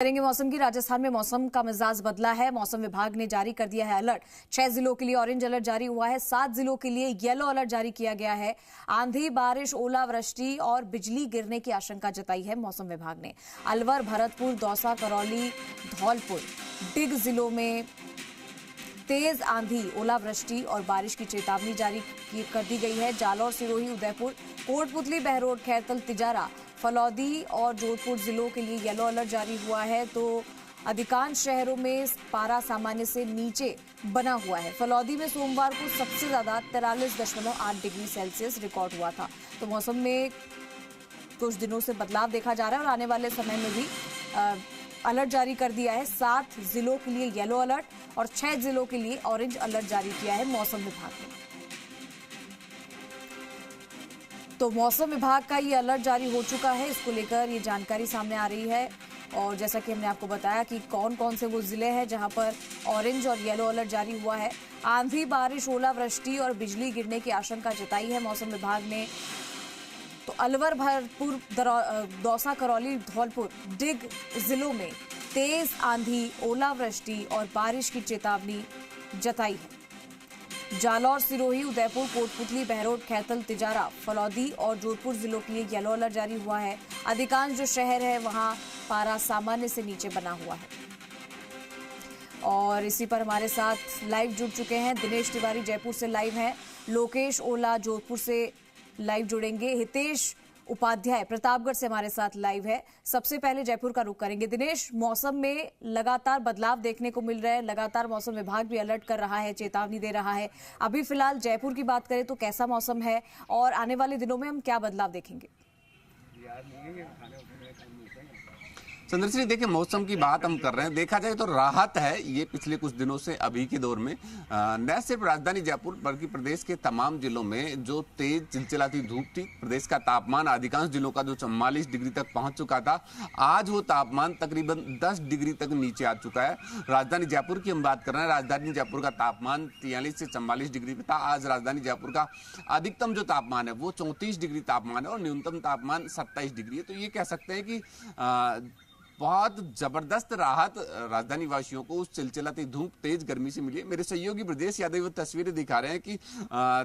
करेंगे मौसम की। राजस्थान में मौसम का मिजाज बदला है। मौसम विभाग ने जारी कर दिया है अलर्ट। 6 जिलों के लिए ऑरेंज अलर्ट जारी हुआ है। 7 जिलों के लिए येलो अलर्ट जारी किया गया है। आंधी, बारिश, ओलावृष्टि और बिजली गिरने की आशंका जताई है मौसम विभाग ने। अलवर, भरतपुर, दौसा, करौली, धौलपुर, डिग जिलों में तेज आंधी, ओलावृष्टि और बारिश की चेतावनी जारी कर दी गई है। जालौर, सिरोही, उदयपुर, कोटपुतली, बहरोड, खैरतल, तिजारा, फलौदी और जोधपुर जिलों के लिए येलो अलर्ट जारी हुआ है। तो अधिकांश शहरों में पारा सामान्य से नीचे बना हुआ है। फलौदी में सोमवार को सबसे ज्यादा 43.8 डिग्री सेल्सियस रिकॉर्ड हुआ था। तो मौसम में कुछ दिनों से बदलाव देखा जा रहा है और आने वाले समय में भी अलर्ट जारी कर दिया है। 7 जिलों के लिए येलो अलर्ट और 6 जिलों के लिए ऑरेंज अलर्ट जारी किया है मौसम विभाग ने। तो मौसम विभाग का ये अलर्ट जारी हो चुका है। इसको लेकर ये जानकारी सामने आ रही है और जैसा कि हमने आपको बताया कि कौन कौन से वो जिले हैं जहां पर ऑरेंज और येलो अलर्ट जारी हुआ है। आंधी, बारिश, ओलावृष्टि और बिजली गिरने की आशंका जताई है मौसम विभाग ने। तो अलवर, भरतपुर, दौसा, करौली, धौलपुर, डिग जिलों में तेज आंधी, ओलावृष्टि और बारिश की चेतावनी जताई है। जालौर, सिरोही, उदयपुर, कोटपुतली, बहरोड, खैरतल, तिजारा, फलौदी और जोधपुर जिलों के लिए येलो अलर्ट जारी हुआ है। अधिकांश जो शहर है वहां पारा सामान्य से नीचे बना हुआ है। और इसी पर हमारे साथ लाइव जुड़ चुके हैं दिनेश तिवारी, जयपुर से लाइव हैं। लोकेश ओला जोधपुर से लाइव जुड़ेंगे। हितेश उपाध्याय प्रतापगढ़ से हमारे साथ लाइव है। सबसे पहले जयपुर का रुख करेंगे। दिनेश, मौसम में लगातार बदलाव देखने को मिल रहा है। लगातार मौसम विभाग भी अलर्ट कर रहा है, चेतावनी दे रहा है। अभी फिलहाल जयपुर की बात करें तो कैसा मौसम है और आने वाले दिनों में हम क्या बदलाव देखेंगे? चंद्रश्री, देखिए, मौसम की बात हम कर रहे हैं। देखा जाए तो राहत है ये पिछले कुछ दिनों से अभी के दौर में। न सिर्फ राजधानी जयपुर बल्कि प्रदेश के तमाम जिलों में जो तेज चिलचिलाती धूप थी, प्रदेश का तापमान अधिकांश जिलों का जो 44 डिग्री तक पहुंच चुका था, आज वो तापमान तकरीबन 10 डिग्री तक नीचे आ चुका है। राजधानी जयपुर की हम बात कर रहे हैं। राजधानी जयपुर का तापमान 43 से 44 डिग्री पे था। आज राजधानी जयपुर का अधिकतम जो तापमान है वो 34 डिग्री तापमान है और न्यूनतम तापमान 27 डिग्री है। तो ये कह सकते हैं कि बहुत जबरदस्त राहत राजधानी वासियों को उस चिलचिलाती धूप, तेज गर्मी से मिली है। मेरे सहयोगी ब्रजेश यादव वो तस्वीरें दिखा रहे हैं कि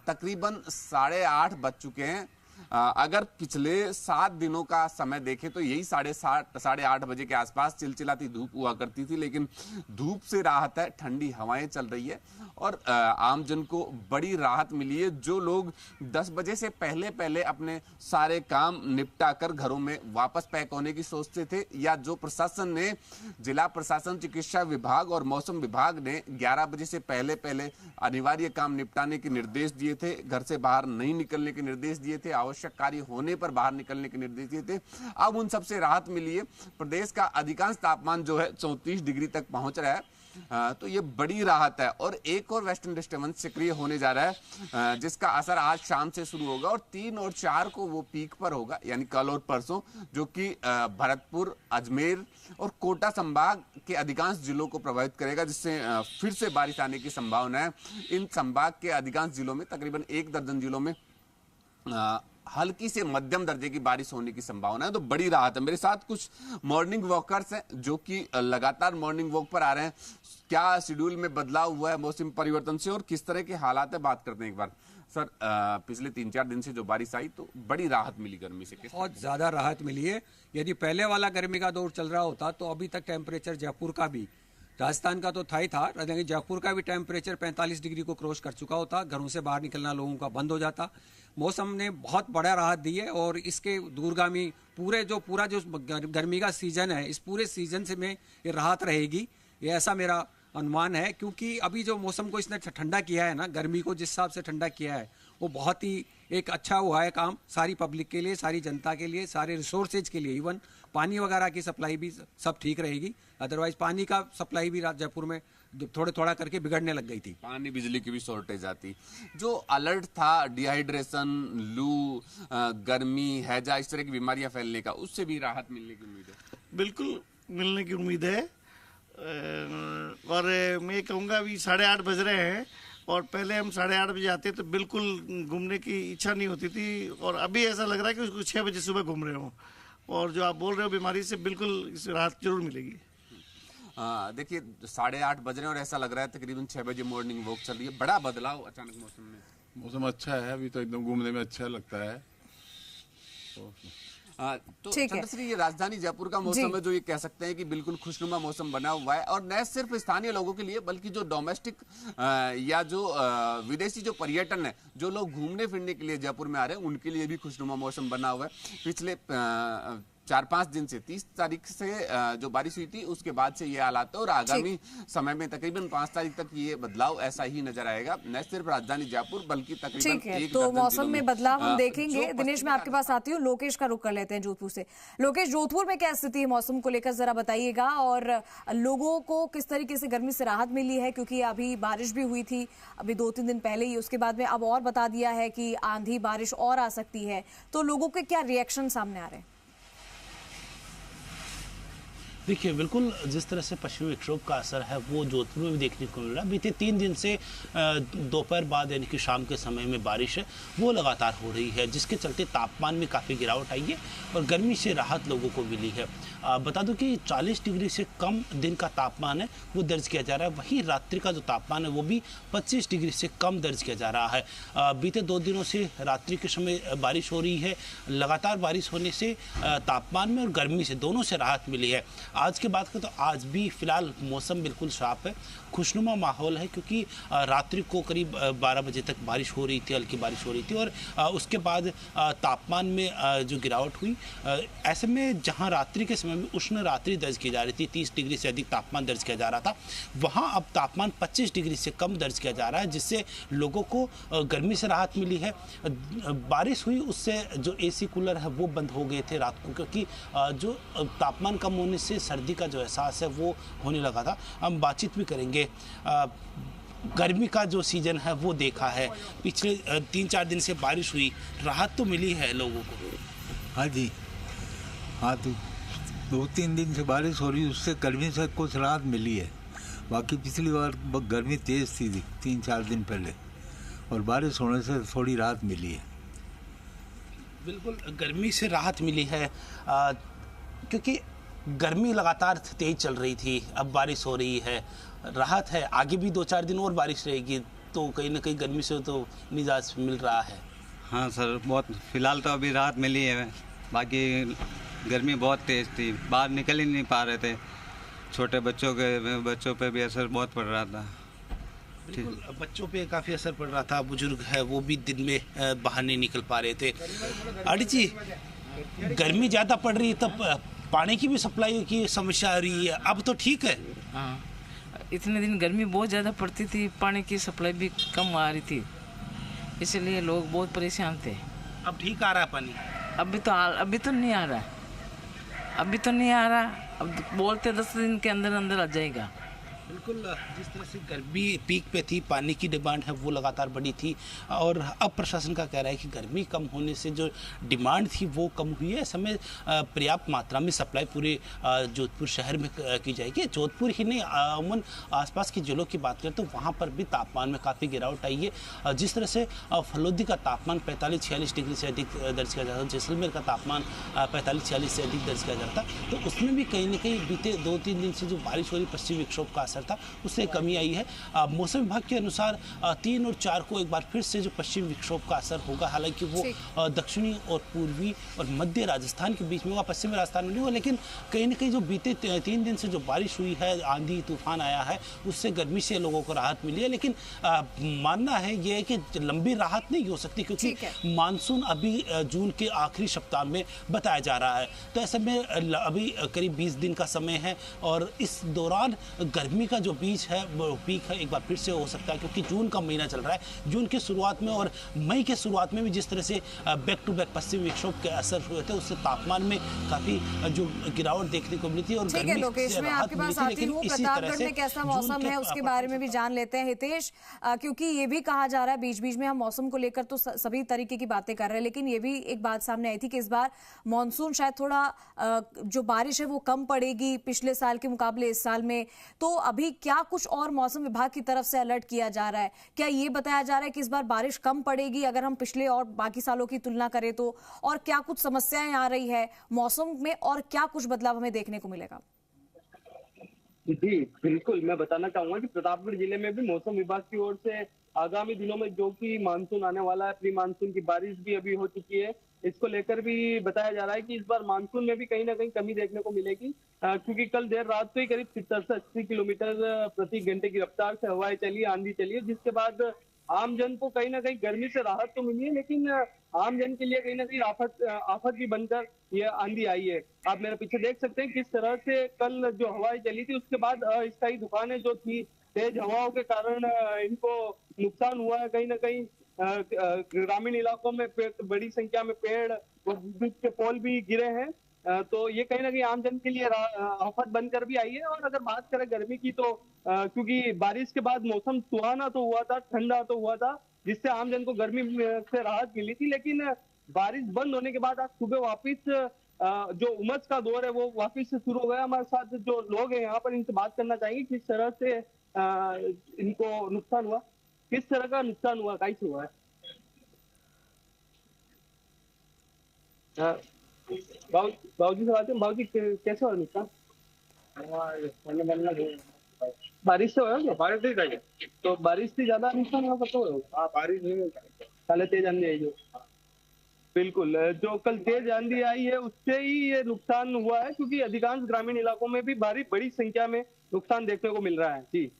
तकरीबन 8:30 बज चुके हैं। अगर पिछले 7 दिनों का समय देखें तो यही 7:30-8:30 बजे के आसपास चिलचिलाती धूप हुआ करती थी, लेकिन धूप से राहत है, ठंडी हवाएं चल रही है और आमजन को बड़ी राहत मिली है। जो लोग 10 बजे से पहले अपने सारे काम निपटा कर घरों में वापस पैक होने की सोचते थे, या जो प्रशासन ने, जिला प्रशासन, चिकित्सा विभाग और मौसम विभाग ने 11 बजे से पहले अनिवार्य काम निपटाने के निर्देश दिए थे, घर से बाहर नहीं निकलने के निर्देश दिए थे, आवश्यक कार्य होने पर बाहर निकलने के निर्देश दिए थे, अब उन सबसे राहत मिली है। प्रदेश का अधिकांश तापमान जो है 34 डिग्री तक पहुंच रहा है। तो ये बड़ी राहत है। और एक और वेस्टर्न डिस्टर्बेंस सक्रिय होने जा रहा है जिसका असर आज शाम से शुरू होगा और 3 और 4 को वो पीक पर होगा, यानी कल और परसों, जो कि भरतपुर, अजमेर और कोटा संभाग के अधिकांश जिलों को प्रभावित करेगा, जिससे फिर से बारिश आने की संभावना है। इन संभाग के अधिकांश जिलों में, तकरीबन 1 दर्जन जिलों में हल्की से मध्यम दर्जे की बारिश होने की संभावना है। तो बड़ी राहत है। मेरे साथ कुछ मॉर्निंग वॉकर्स हैं जो कि लगातार मॉर्निंग वॉक पर आ रहे हैं। क्या शेड्यूल में बदलाव हुआ है मौसम परिवर्तन से और किस तरह के हालात है, बात करते हैं एक बार। सर, पिछले 3-4 दिन से जो बारिश आई तो बड़ी राहत मिली गर्मी से? बहुत ज्यादा राहत मिली है। यदि पहले वाला गर्मी का दौर चल रहा होता तो अभी तक टेम्परेचर जयपुर का भी, राजस्थान का तो था ही था, लेकिन जयपुर का भी टेम्परेचर 45 डिग्री को क्रॉस कर चुका होता। घरों से बाहर निकलना लोगों का बंद हो जाता। मौसम ने बहुत बड़ा राहत दी है और इसके दूरगामी पूरा जो गर्मी का सीजन है, इस पूरे सीजन से में ये राहत रहेगी, ये ऐसा मेरा अनुमान है। क्योंकि अभी जो मौसम को इसने ठंडा किया है ना, गर्मी को जिस हिसाब से ठंडा किया है, वो बहुत ही एक अच्छा हुआ है काम सारी पब्लिक के लिए, सारी जनता के लिए, सारे रिसोर्सेज के लिए। इवन पानी वगैरह की सप्लाई भी सब ठीक रहेगी। अदरवाइज पानी का सप्लाई भी जयपुर में थोड़ा करके बिगड़ने लग गई थी। पानी, बिजली की भी शॉर्टेज आती। जो अलर्ट था डिहाइड्रेशन, लू, गर्मी, हैजा, इस तरह की बीमारियां फैलने का, उससे भी राहत मिलने की उम्मीद है? बिल्कुल मिलने की उम्मीद है। और मैं कहूँगा अभी 8:30 बज रहे हैं और पहले हम 8:30 बजे आते तो बिल्कुल घूमने की इच्छा नहीं होती थी और अभी ऐसा लग रहा है कि उसको 6 बजे सुबह घूम रहे हो। और जो आप बोल रहे हो बीमारी से बिल्कुल इस राहत जरूर मिलेगी। देखिए 8:30 बज रहे हैं और ऐसा लग रहा है तकरीबन 6 बजे मॉर्निंग वॉक चल रही है। बड़ा बदलाव अचानक मौसम में। मौसम अच्छा है, अभी तो एकदम घूमने में अच्छा लगता है। तो चंद्रश्री, ये राजधानी जयपुर का मौसम है जो ये कह सकते हैं कि बिल्कुल खुशनुमा मौसम बना हुआ है, और न सिर्फ स्थानीय लोगों के लिए बल्कि जो डोमेस्टिक या जो विदेशी जो पर्यटन है, जो लोग घूमने फिरने के लिए जयपुर में आ रहे हैं, उनके लिए भी खुशनुमा मौसम बना हुआ है। पिछले 4-5 दिन से 30 तारीख से जो बारिश हुई थी उसके बाद से ये हालात है, और आगामी समय में तकरीबन 5 तारीख तक ये बदलाव ऐसा ही नजर आएगा, न सिर्फ राजधानी जयपुर बल्कि तकरीबन एक तो मौसम में बदलाव हम देखेंगे। जो दिनेश, मैं आपके पास आती हूँ, लोकेश का रुख कर लेते हैं जोधपुर से। लोकेश, जोधपुर में क्या स्थिति है मौसम को लेकर, जरा बताइएगा, और लोगों को किस तरीके से गर्मी से राहत मिली है, क्योंकि अभी बारिश भी हुई थी अभी 2-3 दिन पहले ही, उसके बाद में अब और बता दिया है कि आंधी बारिश और आ सकती है, तो लोगों के क्या रिएक्शन सामने आ रहे हैं? देखिए, बिल्कुल जिस तरह से पश्चिमी विक्षोभ का असर है वो जोधपुर में भी देखने को मिल रहा है। बीते 3 दिन से दोपहर बाद यानी कि शाम के समय में बारिश है वो लगातार हो रही है, जिसके चलते तापमान में काफ़ी गिरावट आई है और गर्मी से राहत लोगों को मिली है। बता दूं कि 40 डिग्री से कम दिन का तापमान है वो दर्ज किया जा रहा है, वहीं रात्रि का जो तापमान है वो भी 25 डिग्री से कम दर्ज किया जा रहा है। बीते 2 दिनों से रात्रि के समय बारिश हो रही है। लगातार बारिश होने से तापमान में और गर्मी से दोनों से राहत मिली है। आज की बात करें तो आज भी फिलहाल मौसम बिल्कुल साफ है, खुशनुमा माहौल है, क्योंकि रात्रि को करीब 12 बजे तक बारिश हो रही थी, हल्की बारिश हो रही थी, और उसके बाद तापमान में जो गिरावट हुई, ऐसे में जहां रात्रि के समय में उष्ण रात्रि दर्ज की जा रही थी, 30 डिग्री से अधिक तापमान दर्ज किया जा रहा था, वहां अब तापमान 25 डिग्री से कम दर्ज किया जा रहा है, जिससे लोगों को गर्मी से राहत मिली है। बारिश हुई उससे जो AC कूलर है वो बंद हो गए थे रात को, क्योंकि जो तापमान कम होने से सर्दी का जो एहसास है वो होने लगा था। हम बातचीत भी करेंगे। गर्मी का जो सीजन है वो देखा है, पिछले 3-4 दिन से बारिश हुई, राहत तो मिली है लोगों को। हाँ जी, हाँ, तो 2-3 दिन से बारिश हो रही है, उससे गर्मी से कुछ राहत मिली है। बाकी पिछली बार गर्मी तेज़ थी 3-4 दिन पहले, और बारिश होने से थोड़ी राहत मिली है। बिल्कुल गर्मी से राहत मिली है, क्योंकि गर्मी लगातार तेज चल रही थी, अब बारिश हो रही है, राहत है। आगे भी 2-4 दिन और बारिश रहेगी तो कहीं ना कहीं गर्मी से तो निजात मिल रहा है। हाँ सर, बहुत फिलहाल तो अभी राहत मिली है, बाकी गर्मी बहुत तेज़ थी, बाहर निकल ही नहीं पा रहे थे। छोटे बच्चों पे भी असर बहुत पड़ रहा था। बिल्कुल, बच्चों पे काफ़ी असर पड़ रहा था, बुजुर्ग है वो भी दिन में बाहर नहीं निकल पा रहे थे। आड़ी जी, गर्मी ज़्यादा पड़ रही है तब पानी की भी सप्लाई की समस्या आ रही है, अब तो ठीक है? हाँ, इतने दिन गर्मी बहुत ज़्यादा पड़ती थी, पानी की सप्लाई भी कम आ रही थी, इसलिए लोग बहुत परेशान थे। अब ठीक आ रहा है पानी? अभी तो नहीं आ रहा, अब बोलते 10 दिन के अंदर अंदर आ जाएगा। बिल्कुल, जिस तरह से गर्मी पीक पे थी, पानी की डिमांड है वो लगातार बढ़ी थी, और अब प्रशासन का कह रहा है कि गर्मी कम होने से जो डिमांड थी वो कम हुई है। समय पर्याप्त मात्रा में सप्लाई पूरे जोधपुर शहर में की जाएगी। जोधपुर ही नहीं, अमूमन आसपास के जिलों की बात करें तो वहाँ पर भी तापमान में काफ़ी गिरावट आई है। जिस तरह से फलोदी का तापमान 45-46 डिग्री से अधिक दर्ज किया जाता है, जैसलमेर का तापमान 45-46 से अधिक दर्ज किया जाता है, तो उसमें भी कहीं ना कहीं बीते 2-3 दिन से जो बारिश हो रही पश्चिमी विक्षोभ का असर था उससे कमी आई है। मौसम विभाग के अनुसार 3 और 4 को एक बार फिर से जो पश्चिमी विक्षोभ का असर होगा, हालांकि वो दक्षिणी और पूर्वी और मध्य राजस्थान के बीच में होगा, पश्चिमी राजस्थान में नहीं होगा, लेकिन कहीं ना कहीं जो बीते 3 दिन से जो बारिश हुई है, आंधी तूफान आया है, उससे गर्मी से लोगों को राहत मिली है। लेकिन मानना है ये है कि लंबी राहत नहीं हो सकती, क्योंकि मानसून अभी जून के आखिरी सप्ताह में बताया जा रहा है, तो ऐसे में अभी करीब 20 दिन का समय है, और इस दौरान गर्मी का जो बीच है वो पीक है एक बार फिर से हो सकता है, क्योंकि जून का महीना चल रहा है। जून के शुरुआत में और मई के शुरुआत में भी जिस तरह से बैक टू बैक पश्चिमी विक्षोभ के असर हुए थे, उससे तापमान में काफी जो गिरावट देखने को मिली थी, और गर्मी से राहत मिली थी। लेकिन इसी तरह से कैसा मौसम है उसके बारे में भी जान लेते हैं हितेश, क्योंकि ये भी कहा जा रहा है बीच बीच में हम मौसम को लेकर तो सभी तरीके की बातें कर रहे हैं, लेकिन ये भी एक बात सामने आई थी कि इस बार मानसून शायद थोड़ा जो बारिश है वो कम पड़ेगी पिछले साल के मुकाबले इस साल में, तो अभी क्या कुछ और मौसम विभाग की तरफ से अलर्ट किया जा रहा है? क्या ये बताया जा रहा है कि इस बार बारिश कम पड़ेगी अगर हम पिछले और बाकी सालों की तुलना करें तो? और क्या कुछ समस्याएं आ रही है मौसम में और क्या कुछ बदलाव हमें देखने को मिलेगा? जी बिल्कुल, मैं बताना चाहूंगा कि प्रतापगढ़ जिले में भी मौसम विभाग की ओर से आगामी दिनों में जो कि मानसून आने वाला है, प्री मानसून की बारिश भी अभी हो चुकी है, इसको लेकर भी बताया जा रहा है कि इस बार मानसून में भी कहीं ना कहीं कमी देखने को मिलेगी, क्योंकि कल देर रात को ही करीब 70 से 80 किलोमीटर प्रति घंटे की रफ्तार से हवाएं चली, आंधी चली है, जिसके बाद आमजन को कहीं ना कहीं गर्मी से राहत तो मिली है, लेकिन आमजन के लिए कहीं ना कहीं आफत भी बनकर ये आंधी आई है। आप मेरे पीछे देख सकते हैं किस तरह से कल जो हवाएं चली थी उसके बाद अस्थायी दुकानें जो थी, तेज हवाओं के कारण इनको नुकसान हुआ है। कहीं ना कहीं ग्रामीण इलाकों में बड़ी संख्या में पेड़ और विद्युत के पोल भी गिरे हैं, तो ये कहीं ना कहीं आमजन के लिए आफत बनकर भी आई है। और अगर बात करें गर्मी की तो क्योंकि बारिश के बाद मौसम सुहाना तो हुआ था, ठंडा तो हुआ था, जिससे आमजन को गर्मी से राहत मिली थी, लेकिन बारिश बंद होने के बाद आज सुबह वापिस जो उमस का दौर है वो वापिस से शुरू हो गया। हमारे साथ जो लोग हैं यहाँ पर, इनसे बात करना चाहेंगे किस तरह से इनको नुकसान हुआ, किस तरह का नुकसान हुआ, कैसे हुआ है। बाबूजी से बात है, बाबूजी कैसे हुआ नुकसान? बारिश से हुआ, बारिश नहीं चाहिए तो बारिश से ज्यादा नुकसान हुआ पता हो? बारिश नहीं, कल तेज आंधी आई जो, बिल्कुल जो कल तेज आंधी आई है उससे ही ये नुकसान हुआ है, क्योंकि अधिकांश ग्रामीण इलाकों में भी बड़ी संख्या में नुकसान देखने को मिल रहा है। जी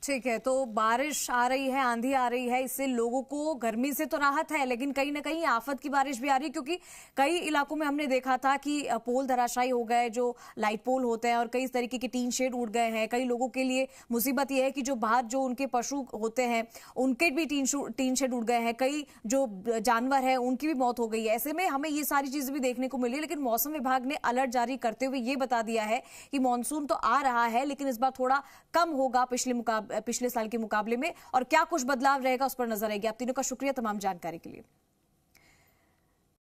ठीक है, तो बारिश आ रही है, आंधी आ रही है, इससे लोगों को गर्मी से तो राहत है, लेकिन कहीं ना कहीं आफत की बारिश भी आ रही है, क्योंकि कई इलाकों में हमने देखा था कि पोल धराशायी हो गए, जो लाइट पोल होते हैं, और कई तरीके के टीन शेड उड़ गए हैं। कई लोगों के लिए मुसीबत यह है कि जो बाहर जो उनके पशु होते हैं उनके भी टीन शेड उड़ गए हैं, कई जो जानवर है उनकी भी मौत हो गई है। ऐसे में हमें ये सारी चीजें भी देखने को मिली, लेकिन मौसम विभाग ने अलर्ट जारी करते हुए ये बता दिया है कि मानसून तो आ रहा है, लेकिन इस बार थोड़ा कम होगा पिछले साल के मुकाबले में, और क्या कुछ बदलाव रहेगा उस पर नजर आएगी। आप तीनों का शुक्रिया तमाम जानकारी के लिए।